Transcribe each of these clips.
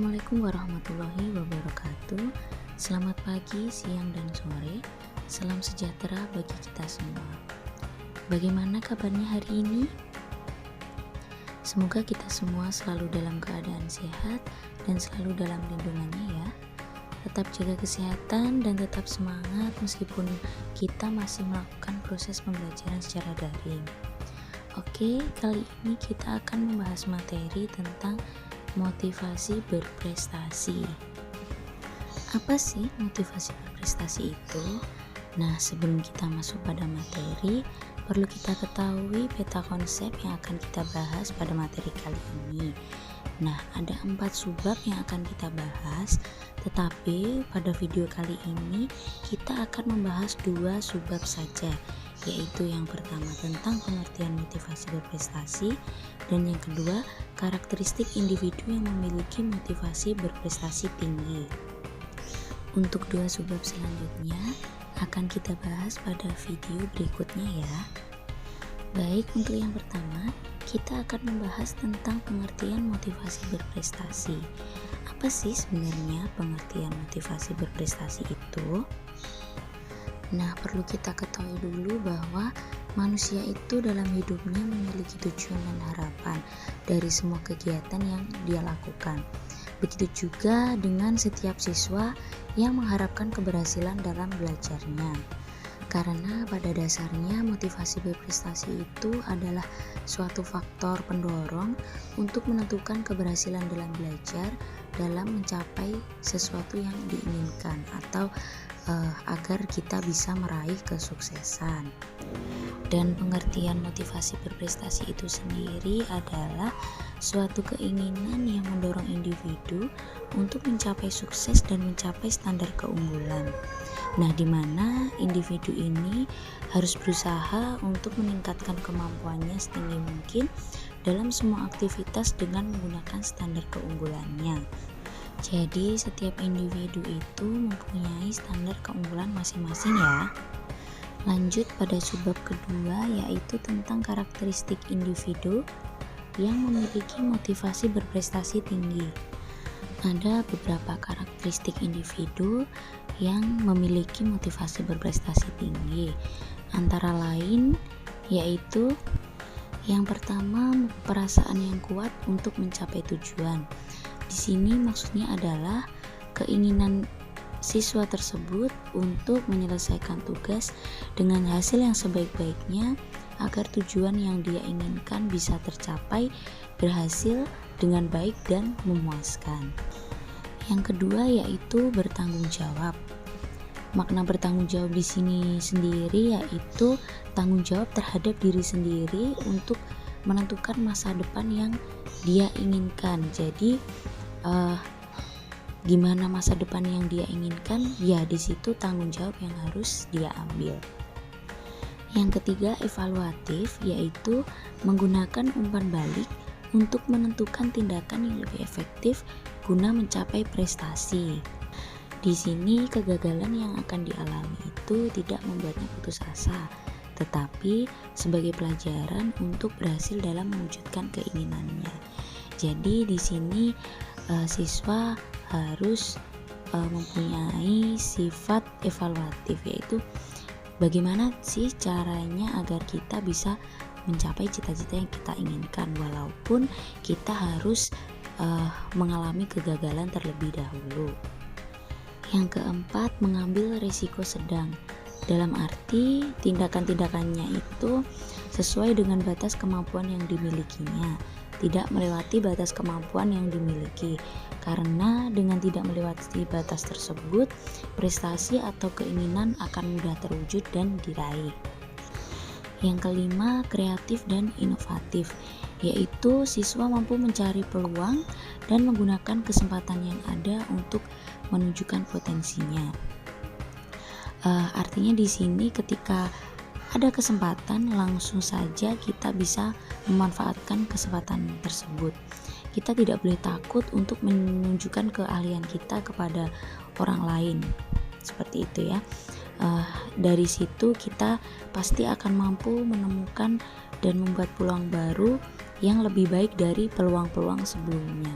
Assalamualaikum warahmatullahi wabarakatuh. Selamat pagi, siang, dan sore. Salam sejahtera bagi kita semua. Bagaimana kabarnya hari ini? Semoga kita semua selalu dalam keadaan sehat dan selalu dalam lindungannya ya. Tetap jaga kesehatan dan tetap semangat meskipun kita masih melakukan proses pembelajaran secara daring. Oke, kali ini kita akan membahas materi tentang motivasi berprestasi. Apa sih motivasi berprestasi itu? Nah, sebelum kita masuk pada materi, perlu kita ketahui peta konsep yang akan kita bahas pada materi kali ini. Nah, ada 4 subbab yang akan kita bahas, tetapi pada video kali ini kita akan membahas 2 subbab saja, yaitu yang pertama tentang pengertian motivasi berprestasi dan yang kedua karakteristik individu yang memiliki motivasi berprestasi tinggi. Untuk 2 subbab selanjutnya akan kita bahas pada video berikutnya ya. Baik, untuk yang pertama kita akan membahas tentang pengertian motivasi berprestasi. Apa sih sebenarnya pengertian motivasi berprestasi itu? Nah, perlu kita ketahui dulu bahwa manusia itu dalam hidupnya memiliki tujuan dan harapan dari semua kegiatan yang dia lakukan. Begitu juga dengan setiap siswa yang mengharapkan keberhasilan dalam belajarnya. Karena pada dasarnya motivasi berprestasi itu adalah suatu faktor pendorong untuk menentukan keberhasilan dalam belajar dalam mencapai sesuatu yang diinginkan atau agar kita bisa meraih kesuksesan. Dan pengertian motivasi berprestasi itu sendiri adalah suatu keinginan yang mendorong individu untuk mencapai sukses dan mencapai standar keunggulan. Nah, di mana individu ini harus berusaha untuk meningkatkan kemampuannya setinggi mungkin dalam semua aktivitas dengan menggunakan standar keunggulannya. Jadi setiap individu itu mempunyai standar keunggulan masing-masing ya. Lanjut pada subbab kedua, yaitu tentang karakteristik individu yang memiliki motivasi berprestasi tinggi. Ada beberapa karakteristik individu yang memiliki motivasi berprestasi tinggi. Antara lain yaitu yang pertama, perasaan yang kuat untuk mencapai tujuan. Di sini maksudnya adalah keinginan siswa tersebut untuk menyelesaikan tugas dengan hasil yang sebaik-baiknya agar tujuan yang dia inginkan bisa tercapai, berhasil dengan baik dan memuaskan. Yang kedua yaitu bertanggung jawab. Makna bertanggung jawab di sini sendiri yaitu tanggung jawab terhadap diri sendiri untuk menentukan masa depan yang dia inginkan. Jadi gimana masa depan yang dia inginkan, ya di situ tanggung jawab yang harus dia ambil. Yang ketiga evaluatif, yaitu menggunakan umpan balik untuk menentukan tindakan yang lebih efektif guna mencapai prestasi. Di sini kegagalan yang akan dialami itu tidak membuatnya putus asa, tetapi sebagai pelajaran untuk berhasil dalam mewujudkan keinginannya. Jadi di sini siswa harus mempunyai sifat evaluatif, yaitu bagaimana sih caranya agar kita bisa mencapai cita-cita yang kita inginkan walaupun kita harus mengalami kegagalan terlebih dahulu. Yang keempat, mengambil risiko sedang. Dalam arti tindakan-tindakannya itu sesuai dengan batas kemampuan yang dimilikinya, tidak melewati batas kemampuan yang dimiliki, karena dengan tidak melewati batas tersebut, prestasi atau keinginan akan mudah terwujud dan diraih. Yang kelima, kreatif dan inovatif, yaitu siswa mampu mencari peluang dan menggunakan kesempatan yang ada untuk menunjukkan potensinya. Artinya di sini ketika ada kesempatan langsung saja kita bisa memanfaatkan kesempatan tersebut. Kita tidak boleh takut untuk menunjukkan keahlian kita kepada orang lain, seperti itu ya. Dari situ kita pasti akan mampu menemukan dan membuat peluang baru yang lebih baik dari peluang-peluang sebelumnya.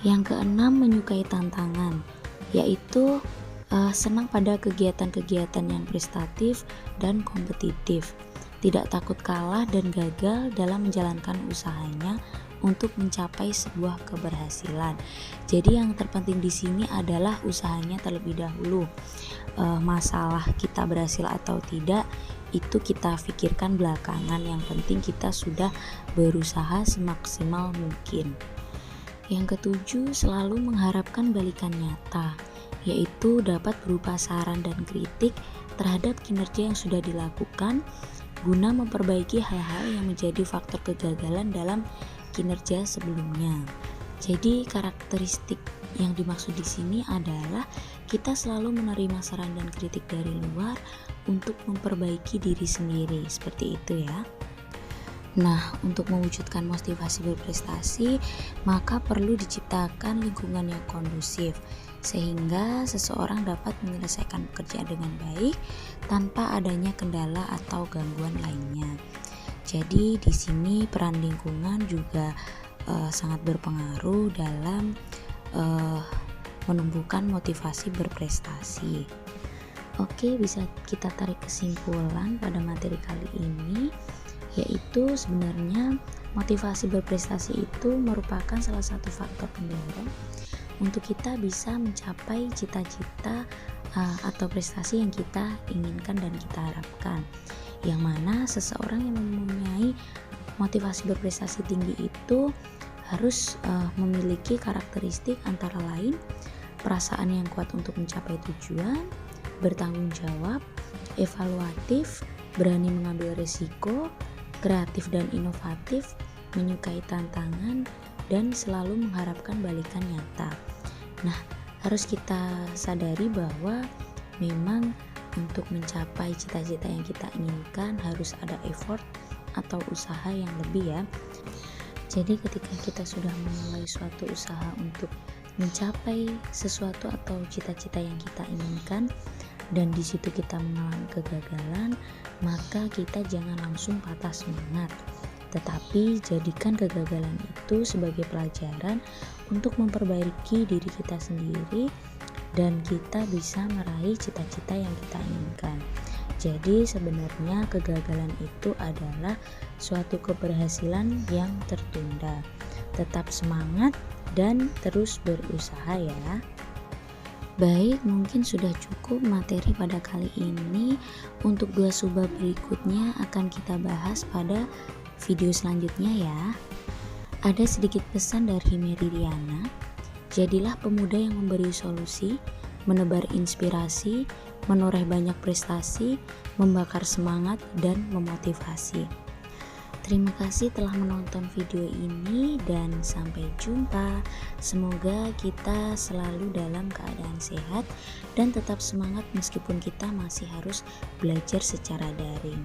Yang keenam, menyukai tantangan, yaitu senang pada kegiatan-kegiatan yang prestatif dan kompetitif, tidak takut kalah dan gagal dalam menjalankan usahanya untuk mencapai sebuah keberhasilan. Jadi yang terpenting di sini adalah usahanya terlebih dahulu. Masalah kita berhasil atau tidak itu kita pikirkan belakangan, yang penting kita sudah berusaha semaksimal mungkin. Yang ketujuh, selalu mengharapkan balikan nyata, yaitu dapat berupa saran dan kritik terhadap kinerja yang sudah dilakukan guna memperbaiki hal-hal yang menjadi faktor kegagalan dalam kinerja sebelumnya. Jadi karakteristik yang dimaksud di sini adalah kita selalu menerima saran dan kritik dari luar untuk memperbaiki diri sendiri, seperti itu ya. Nah, untuk mewujudkan motivasi berprestasi, maka perlu diciptakan lingkungan yang kondusif, sehingga seseorang dapat menyelesaikan pekerjaan dengan baik tanpa adanya kendala atau gangguan lainnya. Jadi di sini peran lingkungan juga sangat berpengaruh dalam menumbuhkan motivasi berprestasi. Oke, bisa kita tarik kesimpulan pada materi kali ini, yaitu sebenarnya motivasi berprestasi itu merupakan salah satu faktor pendorong untuk kita bisa mencapai cita-cita atau prestasi yang kita inginkan dan kita harapkan. Yang mana seseorang yang mempunyai motivasi berprestasi tinggi itu harus memiliki karakteristik antara lain perasaan yang kuat untuk mencapai tujuan, bertanggung jawab, evaluatif, berani mengambil risiko, kreatif dan inovatif, menyukai tantangan, dan selalu mengharapkan balikan nyata. Nah, harus kita sadari bahwa memang untuk mencapai cita-cita yang kita inginkan harus ada effort atau usaha yang lebih ya. Jadi ketika kita sudah memulai suatu usaha untuk mencapai sesuatu atau cita-cita yang kita inginkan, dan di situ kita mengalami kegagalan, maka kita jangan langsung patah semangat, tetapi jadikan kegagalan itu sebagai pelajaran untuk memperbaiki diri kita sendiri dan kita bisa meraih cita-cita yang kita inginkan. Jadi sebenarnya kegagalan itu adalah suatu keberhasilan yang tertunda. Tetap semangat dan terus berusaha ya. Baik, mungkin sudah cukup materi pada kali ini. Untuk 2 subbab berikutnya akan kita bahas pada video selanjutnya ya. Ada sedikit pesan dari Mary Riana. Jadilah pemuda yang memberi solusi, menebar inspirasi, menoreh banyak prestasi, membakar semangat, dan memotivasi. Terima kasih telah menonton video ini dan sampai jumpa. Semoga kita selalu dalam keadaan sehat dan tetap semangat meskipun kita masih harus belajar secara daring.